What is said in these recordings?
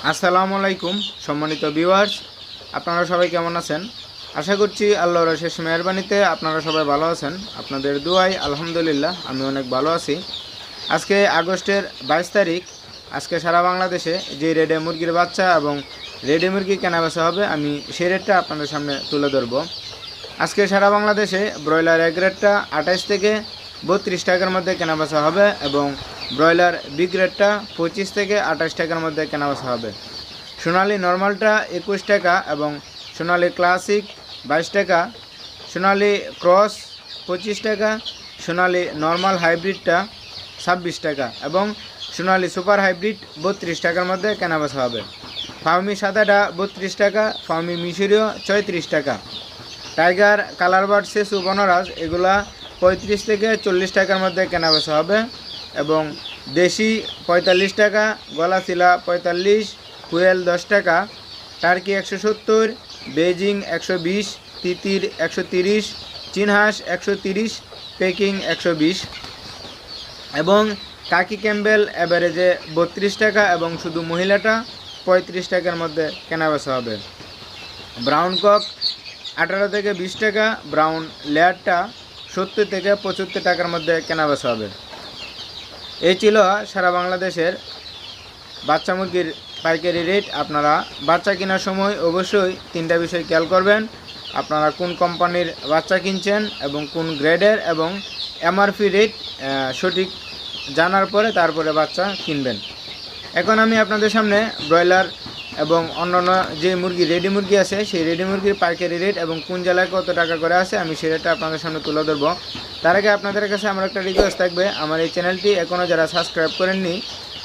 আসসালামু আলাইকুম সম্মানিত ভিউয়ার্স, আপনারা সবাই কেমন আছেন? আশা করছি আল্লাহর অশেষ মেহেরবানিতে আপনারা সবাই ভালো আছেন। আপনাদের দুয়ায় আলহামদুলিল্লাহ আমি অনেক ভালো আছি। আজকে আগস্টের 22 তারিখ। আজকে সারা বাংলাদেশে যে রেডে মুরগির বাচ্চা এবং রেডে মুরগি কেনাবেচা হবে আমি সেই রেটটা আপনাদের সামনে তুলে ধরব। আজকে সারা বাংলাদেশে ব্রয়লার এক রেটটা 28 থেকে 32 টাকার মধ্যে কেনাবেচা হবে এবং ব্রয়লার বিগ রেটটা 25 থেকে 28 টাকার মধ্যে কেনাবেচা হবে। সোনালি নর্মালটা 21 টাকা এবং সোনালি ক্লাসিক 22 টাকা, সোনালি ক্রস 25 টাকা, সোনালি নর্মাল হাইব্রিডটা 26 টাকা এবং সোনালি সুপার হাইব্রিড 32 টাকার মধ্যে কেনাবেচা হবে। ফার্মি সাদাটা 32 টাকা, ফার্মি মিশরীয় 34 টাকা, টাইগার কালার বার্ড সেসু বনরাজ এগুলা 35 থেকে 40 টাকার মধ্যে কেনাবেচা হবে এবং দেশি 45 টাকা, গলাচিলা 45, কুয়েল 10 টাকা, টার্কি 170, বেজিং 120, তিতির 130, চিনহাঁস 130, পেকিং 120 এবং কাকি ক্যাম্বেল অ্যাভারেজে 32 টাকা এবং শুধু মহিলাটা 35 টাকার মধ্যে কেনাবেচা হবে। ব্রাউন কক 18 থেকে 20 টাকা, ব্রাউন লেয়ারটা 70 থেকে 75 টাকার মধ্যে কেনাবেচা হবে। এই ছিল সারা বাংলাদেশের বাচ্চা মুরগির পাইকারি রেট। আপনারা বাচ্চা কেনার সময় অবশ্যই তিনটা বিষয় খেয়াল করবেন। আপনারা কোন কোম্পানির বাচ্চা কিনছেন এবং কোন গ্রেডের এবং এমআরপি রেট সঠিক জানার পরে তারপরে বাচ্চা কিনবেন। এখন আমি আপনাদের সামনে ব্রয়লার এবং অন্যান্য যে মুরগি রেডি মুরগি আছে সেই রেডি মুরগির পাইকারি রেট এবং কোন জেলায় কত টাকা করে আছে আমি সেই রেটটা আপনাদের সামনে তুলে ধরবো। তার আগে আপনাদের কাছে আমার একটা রিকোয়েস্ট থাকবে, আমার এই চ্যানেলটি এখনও যারা সাবস্ক্রাইব করেননি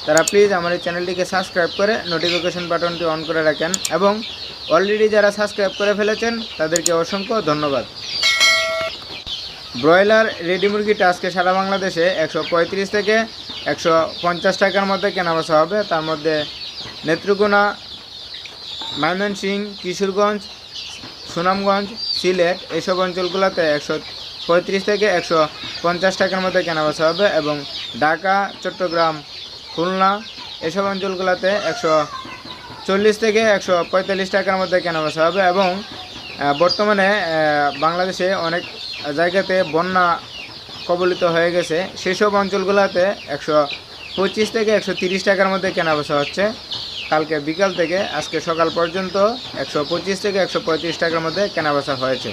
তারা প্লিজ আমার এই চ্যানেলটিকে সাবস্ক্রাইব করে নোটিফিকেশন বাটনটি অন করে রাখেন এবং অলরেডি যারা সাবস্ক্রাইব করে ফেলেছেন তাদেরকে অসংখ্য ধন্যবাদ। ব্রয়লার রেডি মুরগিটা আজকে সারা বাংলাদেশে 135 থেকে 150 টাকার মধ্যে কেনাবেচা হবে। তার মধ্যে নেত্রকোনা, ময়মনসিংহ, কিশোরগঞ্জ, সুনামগঞ্জ, সিলেট এইসব অঞ্চলগুলোতে 135 থেকে 150 টাকার মধ্যে কেনাবেচা হবে এবং ঢাকা, চট্টগ্রাম, খুলনা এসব অঞ্চলগুলোতে 140 থেকে 145 টাকার মধ্যে কেনাবেচা হবে এবং বর্তমানে বাংলাদেশে অনেক জায়গাতে বন্যা কবলিত হয়ে গেছে, সেসব অঞ্চলগুলোতে 125 থেকে 130 টাকার মধ্যে কেনাবেচা হচ্ছে। কালকে বিকাল থেকে আজকে সকাল পর্যন্ত 125 থেকে 135 টাকার মধ্যে কেনাবেচা হয়েছে।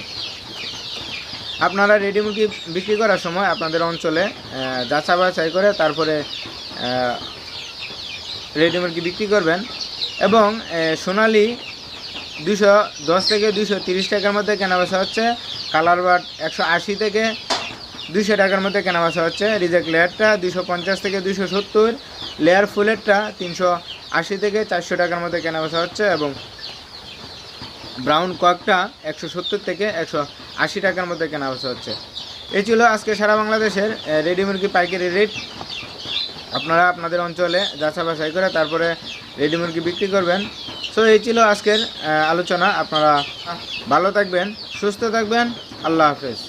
আপনারা রেডি মুরগি বিক্রি করার সময় আপনাদের অঞ্চলে যাচাই বাছাই করে তারপরে রেডি মুরগি বিক্রি করবেন এবং সোনালি 210 থেকে 230 টাকার মধ্যে কেনাবেচা হচ্ছে। কালার বার্ড 180 থেকে 200 টাকার মধ্যে কেনাবেচা হচ্ছে। রিজেক্ট লেয়ারটা 250 থেকে 270, লেয়ার ফুলেরটা 380 থেকে 400 টাকার মধ্যে কেনাবেচা হচ্ছে এবং ব্রাউন ককটা 170 থেকে 180 টাকার মধ্যে কেনাবেচা হচ্ছে। এই ছিল আজকে সারা বাংলাদেশের রেডি মুরগি পাইকারি রেট। আপনারা আপনাদের অঞ্চলে যাচাই বাছাই করে তারপরে রেডি মুরগি বিক্রি করবেন। সো এই ছিল আজকের আলোচনা। আপনারা ভালো থাকবেন, সুস্থ থাকবেন। আল্লাহ হাফেজ।